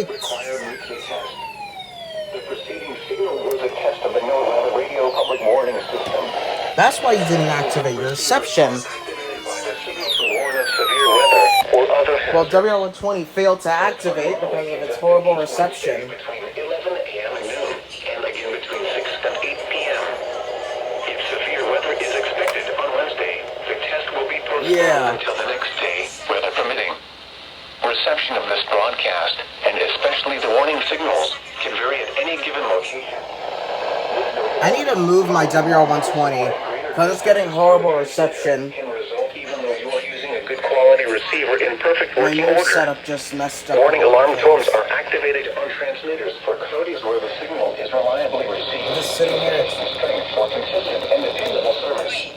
Alright. Required weekly test. The preceding signal was a test of the NOAA radio public warning system. That's why you didn't activate your reception. Activated by the signal to warn of severe weather or other hazards. Well, WR120 failed to activate because of its horrible reception. Between 11 a.m. and noon, and again between 6 and 8 p.m. If severe weather is expected on Wednesday, the test will be postponed until the next day, weather permitting. Reception of this broadcast, and especially the warning signals, can vary at any given location. I need to move my WR120 because it's getting horrible reception. Can result even though you are using a good quality receiver in perfect My working new order. setup just messed up. Warning alarm tones are activated on transmitters for counties where the signal is reliably received. Just sitting here. Strength for consistent and dependable service.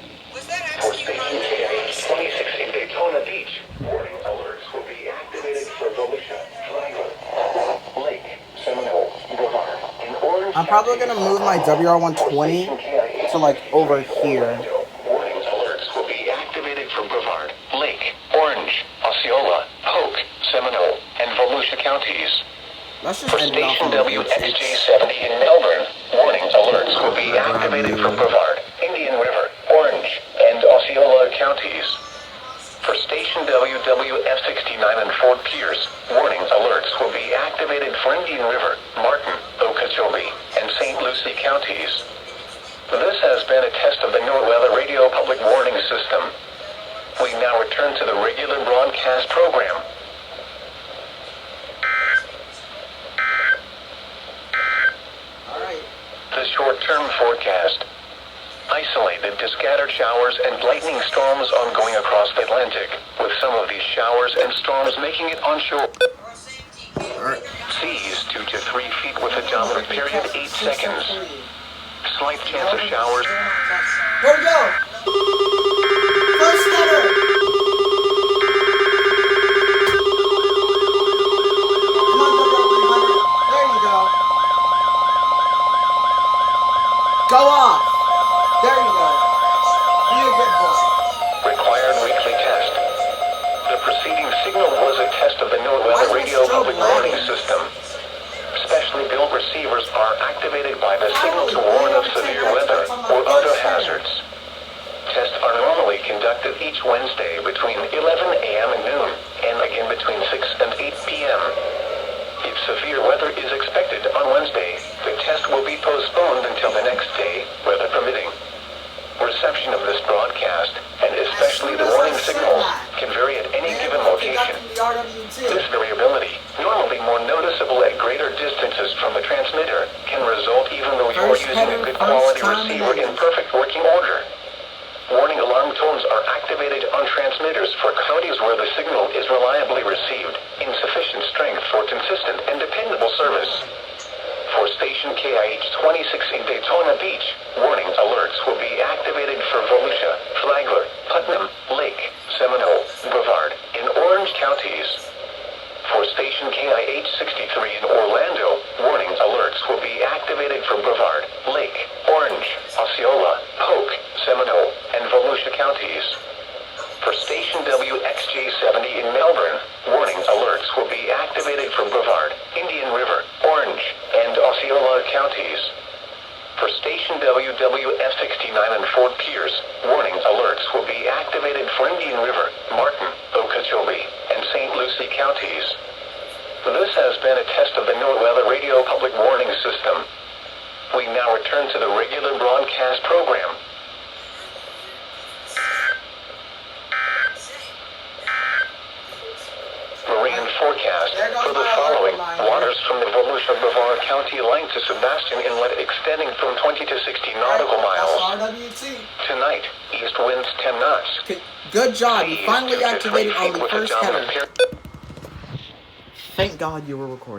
For station KIH 26 in Daytona Beach, warning alerts will be activated for Volusia, Flagler, Lake, Seminole, Brevard, and Orange. I'm probably going to move my WR120 to like over here. Warning alerts will be activated for Brevard, Lake, Orange, Osceola, Polk, Seminole, and Volusia counties. Let's just For end it off station on WXJ70 in Melbourne, warning alerts will be activated for Brevard, Indian River, Orange, and Osceola counties. For station WWF69 in Fort Pierce, warning alerts will be activated for Indian River, Martin, Okeechobee, and St. Lucie counties. This has been a test of the NOAA radio public warning system. We now return to the regular broadcast program. Alright. The short-term forecast. Isolated to scattered showers and lightning storms ongoing across the Atlantic, with some of these showers and storms making it onshore. Alright. Seas 2 to 3 feet with a dominant period 8 seconds. Slight chance of showers. Here we go! First stutter! Come on, WR300. There you go. Go off! There you go. Be a good boy. Required weekly test. The preceding signal was a test of the NOAA radio public warning system. Specially built receivers are activated by the signal to warn of severe weather or other hazards. Tests are normally conducted each Wednesday between 11 a.m. and noon, and again between 6 and 8 p.m. If severe weather is expected on Wednesday, the test will be postponed until the next day, weather permitting. Reception of this broadcast, and especially the warning signals, can vary at any given location. This variability, normally more noticeable at greater distances from the transmitter, can result even though you are using a good quality receiver in perfect working order. Warning alarm tones are activated on transmitters for counties where the signal is reliably received, in sufficient strength for consistent and dependable service. For station KIH 26 in Daytona Beach, warning alerts will be activated for Volusia, Flagler, Putnam, Lake, Seminole, Brevard, and Orange counties. For station KIH 63 in Orlando, warning alerts will be activated for Brevard, Lake, Orange, Osceola, Polk, Seminole, and Volusia counties. For station WXJ70 in Melbourne, warning alerts will be activated for Brevard, Indian River, Orange, and Osceola counties. For station WWF69 in Fort Pierce, warning alerts will be activated for Indian River, Martin, Okeechobee, and St. Lucie counties. This has been a test of the NOAA radio public warning system. We now return to the regular broadcast program. Marine forecast for the following. Waters from the Volusia-Brevard County line to Sebastian Inlet extending from 20 to 60 nautical miles. Tonight, east winds 10 knots. Good job. You Seas finally 2 to 3 activated on feet the with a first dominant header. Thank God you were recording.